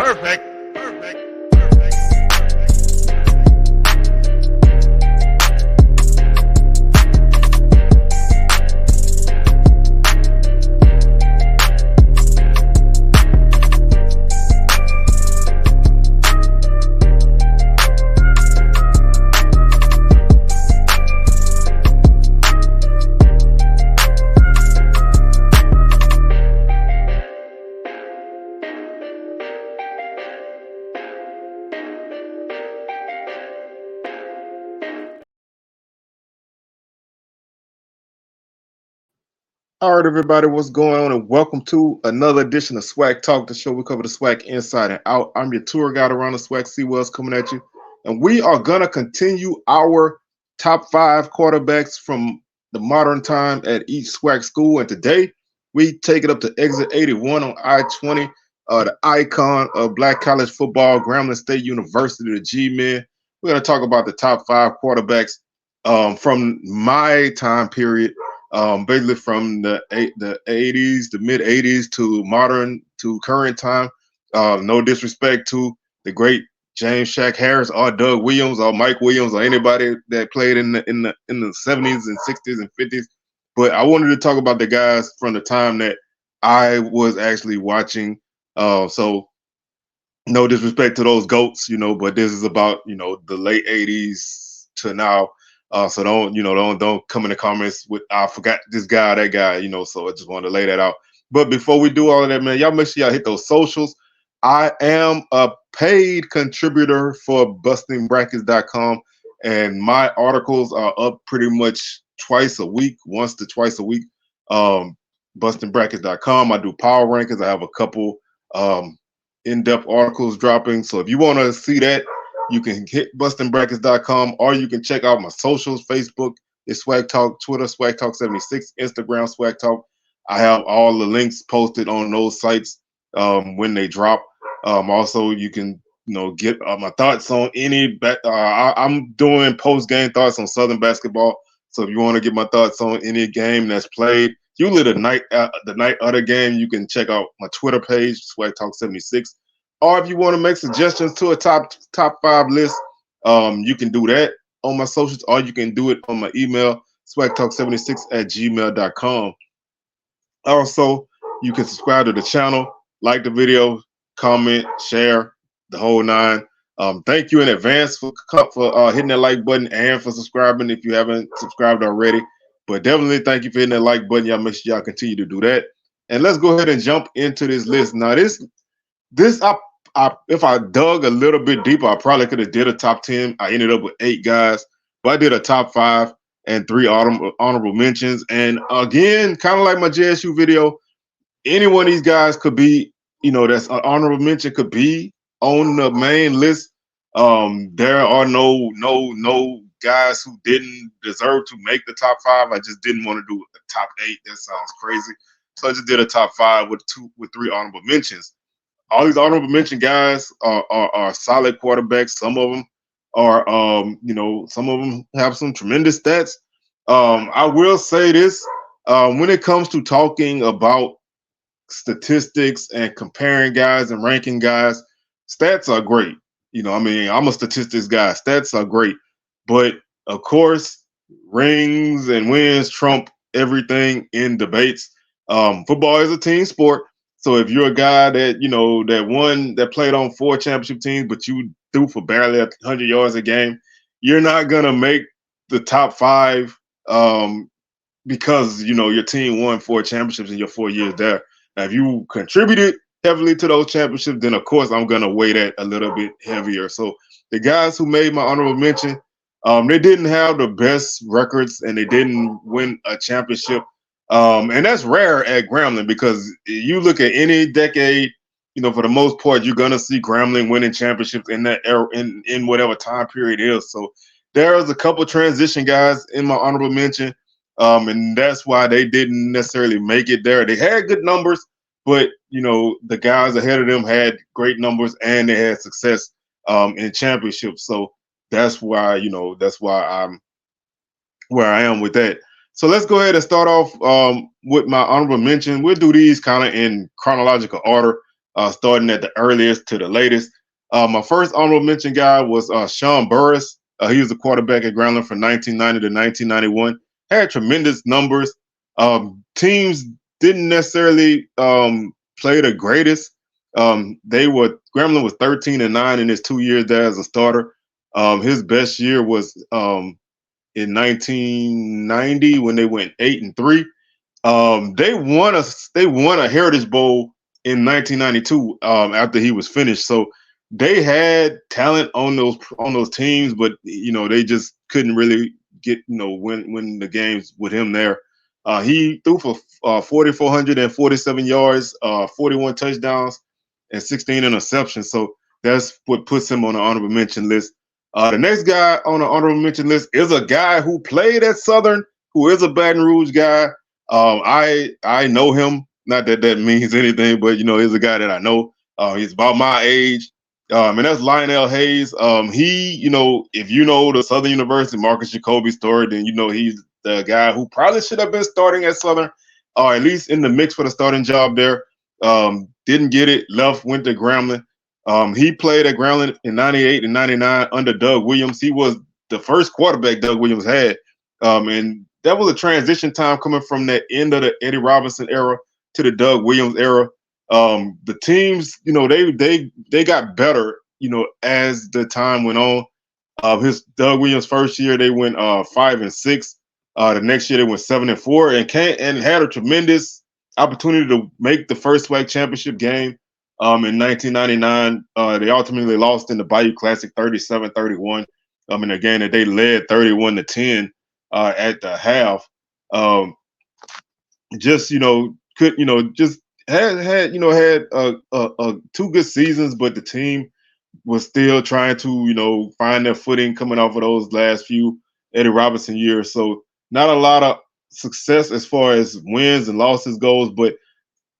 Perfect. All right, everybody, what's going on? And welcome to another edition of SWAC Talk, the show we cover the SWAC inside and out. I'm your tour guide around the SWAC, C. Wells, coming at you. And we are going to continue our top 5 quarterbacks from the modern time at each SWAC school. And today, we take it up to exit 81 on I-20, the icon of black college football, Grambling State University, the GMen. We're going to talk about the top 5 quarterbacks from my time period. Basically from the 80s, the mid 80s to modern to current time. No disrespect to the great James Shaq Harris or Doug Williams or Mike Williams or anybody that played in the 70s and 60s and 50s. But I wanted to talk about the guys from the time that I was actually watching. So no disrespect to those GOATs, but this is about, the late 80s to now. So don't come in the comments with I forgot this guy, that guy, so I just wanted to lay that out. But before we do all of that, man, y'all make sure y'all hit those socials. I am a paid contributor for bustingbrackets.com, and my articles are up pretty much twice a week, once to twice a week. Bustingbrackets.com. I do power rankings. I have a couple in-depth articles dropping. So if you want to see that, you can hit bustingbrackets.com, or you can check out my socials. Facebook is Swag Talk, Twitter, Swag Talk 76, Instagram, Swag Talk. I have all the links posted on those sites when they drop. Also, you can get my thoughts on any. I'm doing post-game thoughts on Southern basketball. So if you want to get my thoughts on any game that's played, usually the night of the game, you can check out my Twitter page, Swag Talk 76. Or if you want to make suggestions to a top 5 list, you can do that on my socials, or you can do it on my email, swagtalk76@gmail.com. Also, you can subscribe to the channel, like the video, comment, share, the whole 9. Thank you in advance for hitting that like button and for subscribing if you haven't subscribed already. But definitely thank you for hitting that like button. Y'all make sure y'all continue to do that. And let's go ahead and jump into this list. Now, this if I dug a little bit deeper, I probably could have did a top 10. I ended up with 8 guys, but I did a top 5 and 3 honorable mentions. And again, kind of like my JSU video, any one of these guys could be, that's an honorable mention, could be on the main list. There are no guys who didn't deserve to make the top 5. I just didn't want to do a top 8. That sounds crazy. So I just did a top 5 with 3 honorable mentions. All these honorable mention guys are solid quarterbacks. Some of them are, some of them have some tremendous stats. I will say this, when it comes to talking about statistics and comparing guys and ranking guys, stats are great. I'm a statistics guy. Stats are great. But, of course, rings and wins trump everything in debates. Football is a team sport. So if you're a guy that, that played on 4 championship teams, but you threw for barely 100 yards a game, you're not going to make the top 5 because, your team won 4 championships in your 4 years there. Now, if you contributed heavily to those championships, then, of course, I'm going to weigh that a little bit heavier. So the guys who made my honorable mention, they didn't have the best records and they didn't win a championship. And that's rare at Grambling because you look at any decade, for the most part, you're going to see Grambling winning championships in that era, in whatever time period it is. So there's a couple transition guys in my honorable mention, and that's why they didn't necessarily make it there. They had good numbers, but, the guys ahead of them had great numbers and they had success in championships. So that's why, I'm where I am with that. So let's go ahead and start off with my honorable mention. We'll do these kind of in chronological order. starting at the earliest to the latest. My first honorable mention guy was Sean Burris. He was the quarterback at Grambling from 1990 to 1991. Had tremendous numbers. Teams didn't necessarily play the greatest. Grambling was 13-9 in his 2 years there as a starter. His best year was in 1990 when they went 8-3. They won a Heritage Bowl in 1992 after he was finished. So they had talent on those teams, but they just couldn't really get win the games with him there. He threw for 4,447 yards, 41 touchdowns, and 16 interceptions. So that's what puts him on the honorable mention list. The next guy on the honorable mention list is a guy who played at Southern, who is a Baton Rouge guy. I know him. Not that that means anything, but he's a guy that I know. He's about my age. And that's Lionel Hayes. He, if you know the Southern University Marcus Jacoby story, then he's the guy who probably should have been starting at Southern, or at least in the mix for the starting job there. Didn't get it, left, went to Grambling. He played at Grambling in 98 and 99 under Doug Williams. He was the first quarterback Doug Williams had. And that was a transition time coming from that end of the Eddie Robinson era to the Doug Williams era. The teams, they got better, as the time went on. His Doug Williams first year, they went 5-6. The next year they went 7-4 and had a tremendous opportunity to make the first SWAC championship game. In 1999, they ultimately lost in the Bayou Classic 37-31. In a game that they led 31-10 at the half. Had 2 good seasons, but the team was still trying to find their footing coming off of those last few Eddie Robinson years. So not a lot of success as far as wins and losses goes, but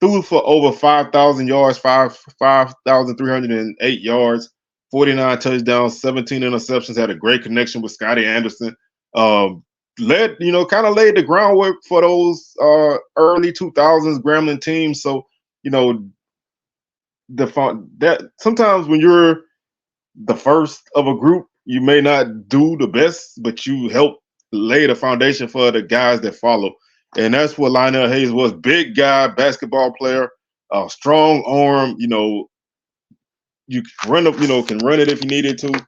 threw for over 5,000 yards, 5,308 yards, 49 touchdowns, 17 interceptions. Had a great connection with Scotty Anderson. Laid the groundwork for those early 2000s Grambling teams. So that sometimes when you're the first of a group, you may not do the best, but you help lay the foundation for the guys that follow. And that's what Lionel Hayes was. Big guy, basketball player, strong arm. You can run it if you needed to.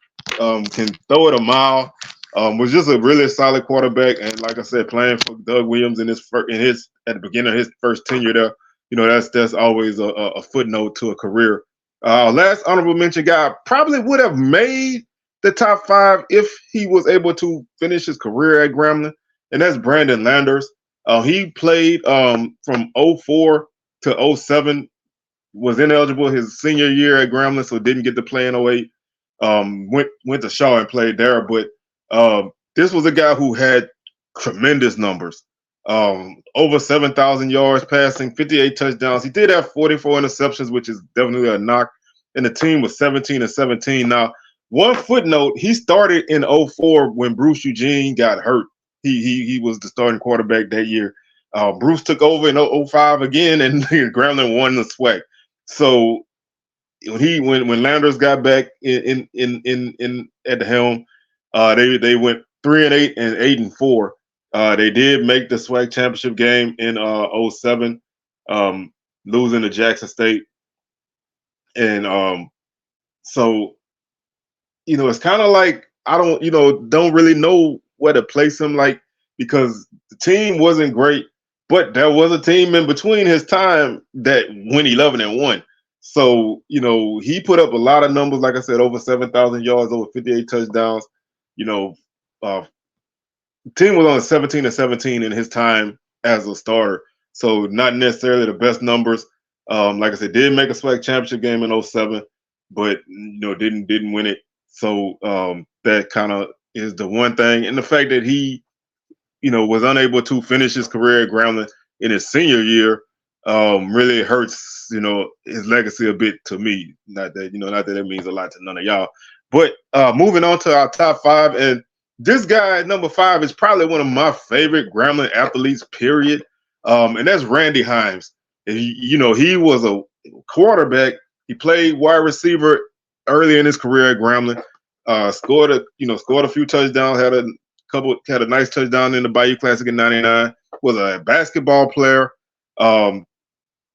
Can throw it a mile. Was just a really solid quarterback, and like I said, playing for Doug Williams at the beginning of his first tenure there, that's always a footnote to a career. Last honorable mention guy probably would have made the top 5 if he was able to finish his career at Grambling, and that's Brandon Landers. He played from 04 to 07, was ineligible his senior year at Grambling, so didn't get to play in 08. Went to Shaw and played there, but this was a guy who had tremendous numbers. Over 7,000 yards passing, 58 touchdowns. He did have 44 interceptions, which is definitely a knock. And the team was 17-17. Now, one footnote: he started in 04 when Bruce Eugene got hurt. He was the starting quarterback that year. Bruce took over in 05 again, and Grambling won the SWAC. So when Landers got back in at the helm, they went 3-8 and 8-4. They did make the SWAC championship game in 07, losing to Jackson State. And so it's kind of like I don't really know where to place him, because the team wasn't great, but there was a team in between his time that went 11-1. So he put up a lot of numbers, like I said, over 7,000 yards, over 58 touchdowns. The team was on 17-17 in his time as a starter, so not necessarily the best numbers. Like I said, did make a SWAC championship game in 07, but didn't win it. So that kind of is the one thing, and the fact that he was unable to finish his career at Grambling in his senior year really hurts his legacy a bit to me. Not that it means a lot to none of y'all. But moving on to our top 5, and this guy, number 5, is probably one of my favorite Grambling athletes, period. And that's Randy Himes. He was a quarterback. He played wide receiver early in his career at Grambling. Scored a few touchdowns. Had a nice touchdown in the Bayou Classic in '99. Was a basketball player.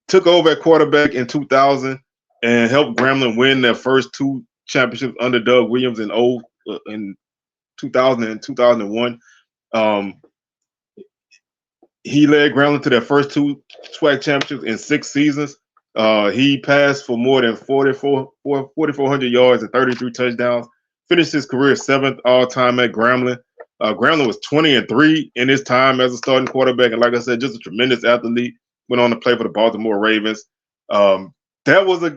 Took over at quarterback in 2000 and helped Grambling win their first 2 championships under Doug Williams in 2000 and 2001. He led Grambling to their first 2 SWAC championships in 6 seasons. He passed for more than 4,400 yards and 33 touchdowns. Finished his career 7th all-time at Grambling. Grambling was 20-3 in his time as a starting quarterback, and like I said, just a tremendous athlete. Went on to play for the Baltimore Ravens. That was a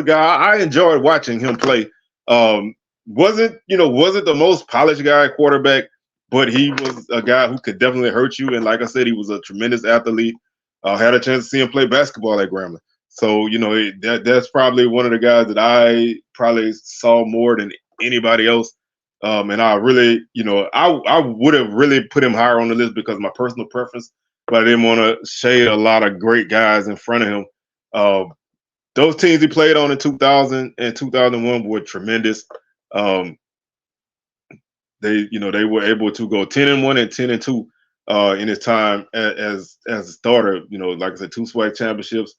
guy I enjoyed watching him play. Wasn't the most polished guy at quarterback, but he was a guy who could definitely hurt you. And like I said, he was a tremendous athlete. Had a chance to see him play basketball at Grambling. So, that's probably one of the guys that I probably saw more than anybody else. And I really, I would have really put him higher on the list because of my personal preference, but I didn't want to shade a lot of great guys in front of him. Those teams he played on in 2000 and 2001 were tremendous. They were able to go 10-1 and 10-2 in his time as a starter. Like I said, 2 SWAC championships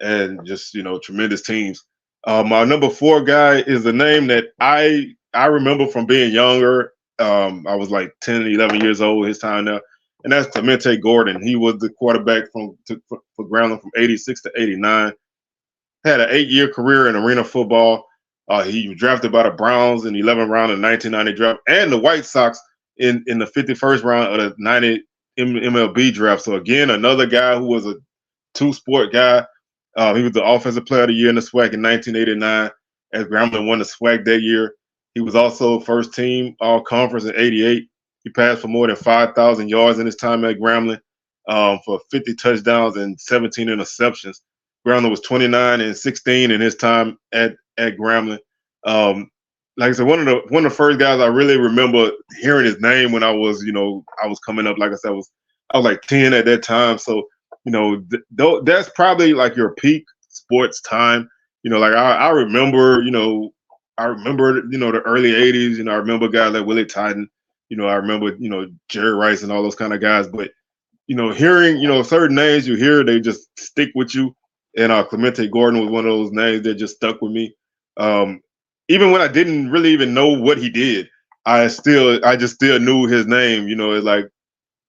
and just tremendous teams. My number 4 guy is a name that I remember from being younger. I was like 10, 11 years old his time there, and that's Clemente Gordon. He was the quarterback for Grambling from '86 to '89. Had an 8-year career in arena football. He was drafted by the Browns in the 11th round of the 1990 draft and the White Sox in the 51st round of the '90 MLB draft. So again, another guy who was a 2-sport guy. He was the Offensive Player of the Year in the SWAC in 1989 as Grambling won the SWAC that year. He was also first team all-conference in '88. He passed for more than 5,000 yards in his time at Grambling for 50 touchdowns and 17 interceptions. Grambling was 29-16 in his time at Grambling. Like I said, one of the first guys I really remember hearing his name when I was coming up. Like I said, I was like 10 at that time. So that's probably like your peak sports time. Like I remember the early '80s. I remember guys like Willie Titan. I remember Jerry Rice and all those kind of guys. But hearing certain names you hear, they just stick with you. And Clemente Gordon was one of those names that just stuck with me. Even when I didn't really even know what he did, I just still knew his name. It's like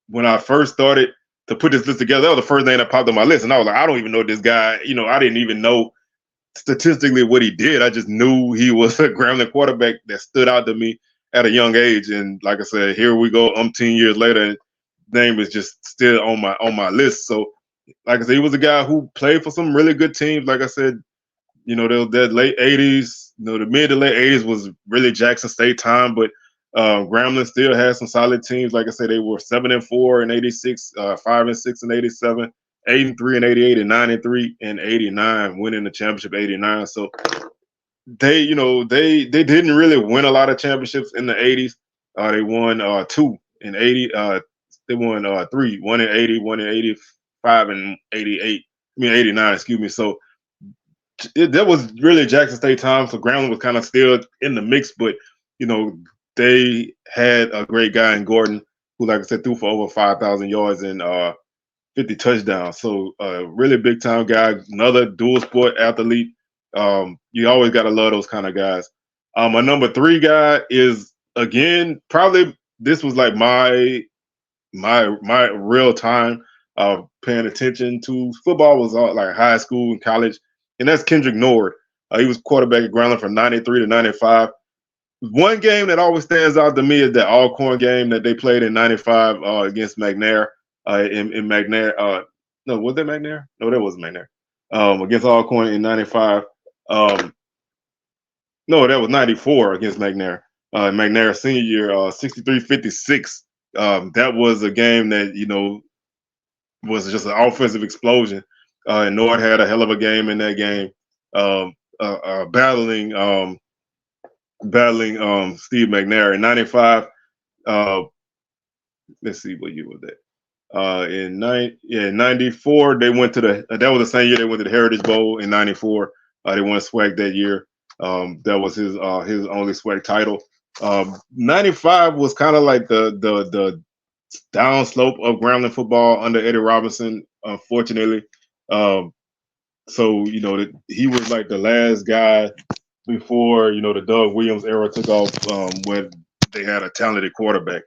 when I first started to put this list together, that was the first name that popped on my list, and I was like, I don't even know this guy. I didn't even know statistically what he did. I just knew he was a Grambling quarterback that stood out to me at a young age. And like I said, here we go, 10 years later, and name is just still on my list. So, like I said, he was a guy who played for some really good teams. Like I said, that late '80s, the mid to late '80s was really Jackson State time, but Grambling still had some solid teams. Like I said, they were 7-4 in '86, 5-6 in '87, 8-3 in '88, and 9-3 in '89, winning the championship '89. So they didn't really win a lot of championships in the '80s. They won 2 in '80. They won 3, 1 in '80, 1 in '85, and '89. Excuse me. So that was really Jackson State time. So Grambling was kind of still in the mix, but they had a great guy in Gordon who, like I said, threw for over 5,000 yards and 50 touchdowns. So really big time guy, another dual sport athlete. You always got to love those kind of guys. My number 3 guy is, again, probably this was like my real time paying attention to football was like high school and college, and that's Kendrick Nord. He was quarterback at Grambling from '93 to '95. One game that always stands out to me is that Alcorn game that they played in '95 against McNair. In McNair, no, was that McNair? No, that wasn't McNair. Against Alcorn in '95. No, that was '94 against McNair. McNair senior year, 63-56. That was a game that was just an offensive explosion. And Nord had a hell of a game in that game, battling Steve McNair in '95. Let's see what year was that. In 94, they went to that was the same year they went to the Heritage Bowl in 94. They won SWAC that year. That was his only SWAC title. 95 was kind of like the downslope of Grambling football under Eddie Robinson, unfortunately. So he was like the last guy before the Doug Williams era took off, when they had a talented quarterback.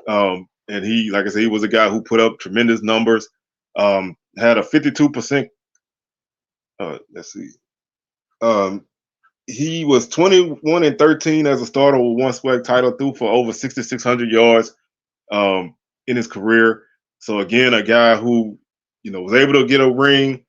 And he, like I said, he was a guy who put up tremendous numbers. Had a 52%. Let's see. He was 21-13 as a starter with one SWAC title, threw for over 6,600 yards in his career. So again, a guy who was able to get a ring,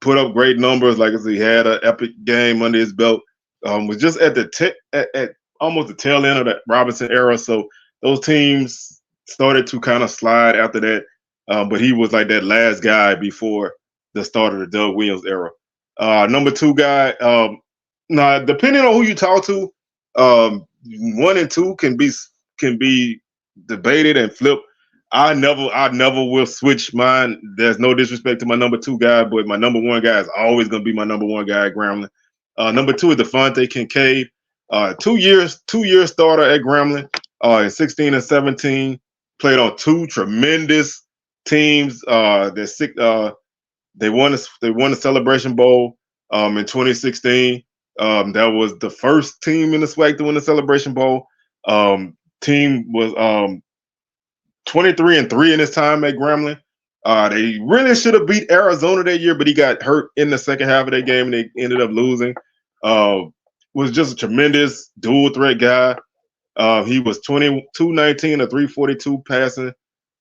put up great numbers. Like I said, he had an epic game under his belt. Was just at the at almost the tail end of that Robinson era. So those teams started to kind of slide after that. But he was like that last guy before the start of the Doug Williams era. Number two guy. Now, depending on who you talk to, 1 and 2 can be debated and flipped. I never will switch mine. There's no disrespect to my number 2 guy, but my number 1 guy is always going to be my number 1 guy at Grambling. Number 2 is Devontae Kincaid. 2 years starter at Grambling. In 16 and 17, played on 2 tremendous teams. They won the Celebration Bowl in 2016. That was the first team in the SWAC to win the Celebration Bowl. Team was 23-3 in his time at Grambling. They really should have beat Arizona that year, but he got hurt in the second half of that game, and they ended up losing. Was just a tremendous dual threat guy. He was 22-19 or 342 passing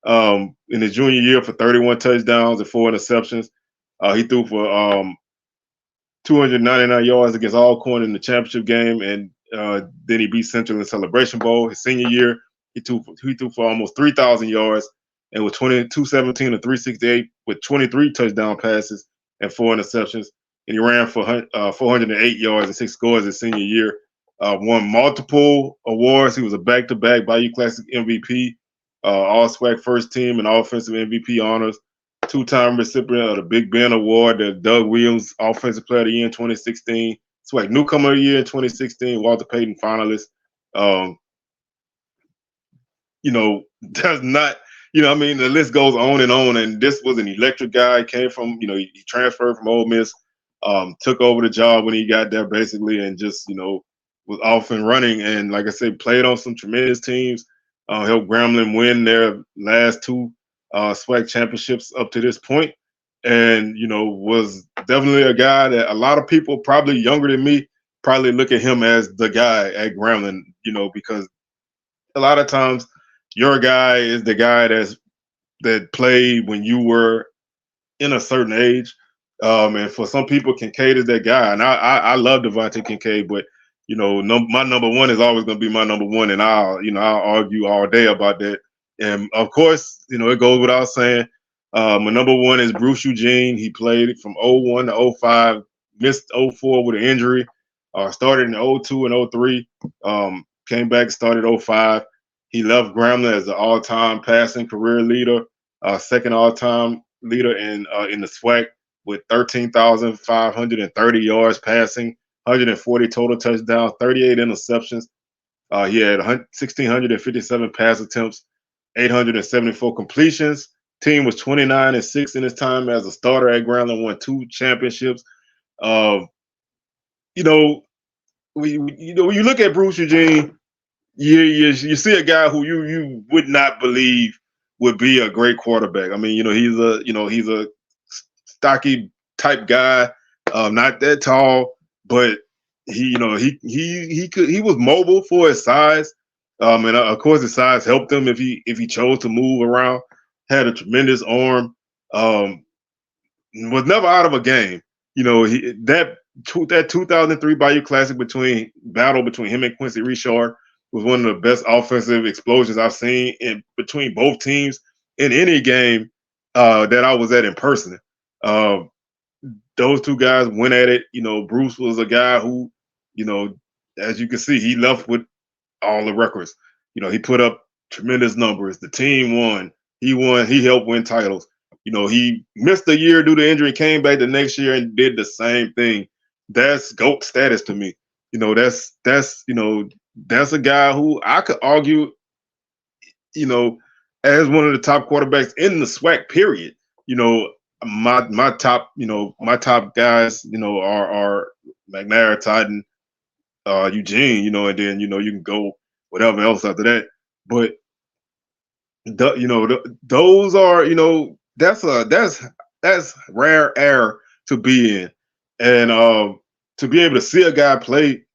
in his junior year for 31 touchdowns and 4 interceptions. He threw for 299 yards against Alcorn in the championship game, and then he beat Central in the Celebration Bowl. His senior year, he threw for almost 3,000 yards and with 217 or 368 with 23 touchdown passes and 4 interceptions. And he ran for 408 yards and 6 scores his senior year. Won multiple awards. He was a back-to-back Bayou Classic MVP, All SWAC first team and offensive MVP honors. 2-time recipient of the Big Ben Award, the Doug Williams Offensive Player of the Year in 2016, SWAC Newcomer of the Year in 2016, Walter Payton finalist. Does not, the list goes on. And this was an electric guy. He came from, he transferred from Ole Miss, took over the job when he got there basically, and just, was off and running. And like I said, played on some tremendous teams, helped Grambling win their last 2 SWAC championships up to this point, and was definitely a guy that a lot of people, probably younger than me, probably look at him as the guy at Grambling, because a lot of times your guy is the guy that played when you were in a certain age, and for some people, Kincaid is that guy, and I love Devontae Kincaid, but my number 1 is always going to be my number 1, and I'll argue all day about that. And of course, it goes without saying, my number 1 is Bruce Eugene. He played from 01 to 05, missed 04 with an injury, started in 02 and 03, came back, started 05. He left Grambling as the all-time passing career leader, second all-time leader in the SWAC with 13,530 yards passing, 140 total touchdowns, 38 interceptions. He had 1,657 pass attempts, 874 completions. Team was 29-6 in his time as a starter at Grambling, won 2 championships. When you look at Bruce Eugene, you see a guy who you would not believe would be a great quarterback. I mean, he's a stocky type guy, not that tall, but he was mobile for his size. And of course, his size helped him if he chose to move around. Had a tremendous arm. Was never out of a game. That 2003 Bayou Classic battle between him and Quincy Richard was one of the best offensive explosions I've seen in between both teams in any game that I was at in person. Those 2 guys went at it. Bruce was a guy who, as you can see, he left with all the records. He put up tremendous numbers. The team won. He helped win titles. You know, he missed a year due to injury, came back the next year and did the same thing. That's GOAT status to me. You know, that's a guy who I could argue, you know, as one of the top quarterbacks in the SWAC period. You know, my top guys, you know, are McNair, Titan, Eugene, you know, and then you know you can go whatever else after that. But those are, you know, that's rare air to be in, and to be able to see a guy play,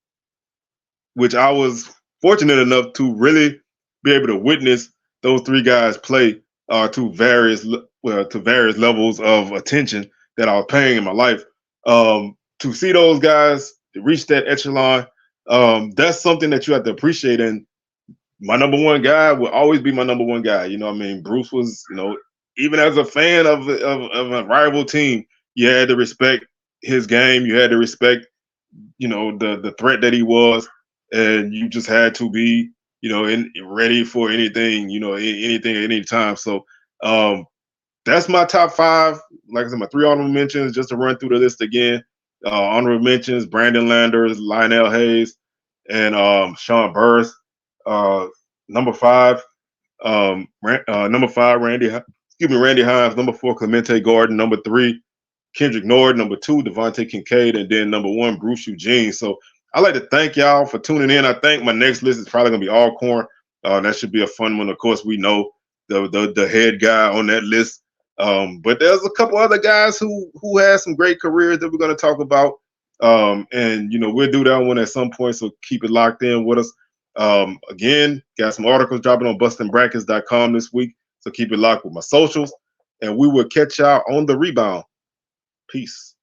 which I was fortunate enough to really be able to witness those three guys play to various levels of attention that I was paying in my life. To see those guys reach that echelon, that's something that you have to appreciate. And my number one guy will always be my number one guy. You know what I mean? Bruce was, you know, even as a fan of a rival team, you had to respect his game. You had to respect, you know, the threat that he was, and you just had to be, you know, ready for anything, you know, anything at any time. So that's my top five. Like I said, my three honorable mentions, just to run through the list again. Honorable mentions: Brandon Landers, Lionel Hayes, and Sean Burris. Number five, Randy Hines. Number four, Clemente Gordon. Number three, Kendrick Nord. Number two, Devontae Kincaid, and then number one, Bruce Eugene. So I'd like to thank y'all for tuning in. I think my next list is probably gonna be Alcorn. That should be a fun one. Of course, we know the head guy on that list. But there's a couple other guys who had some great careers that we're gonna talk about. And you know, we'll do that one at some point. So keep it locked in with us. Again, got some articles dropping on bustingbrackets.com this week. So keep it locked with my socials, and we will catch y'all on the rebound. Peace.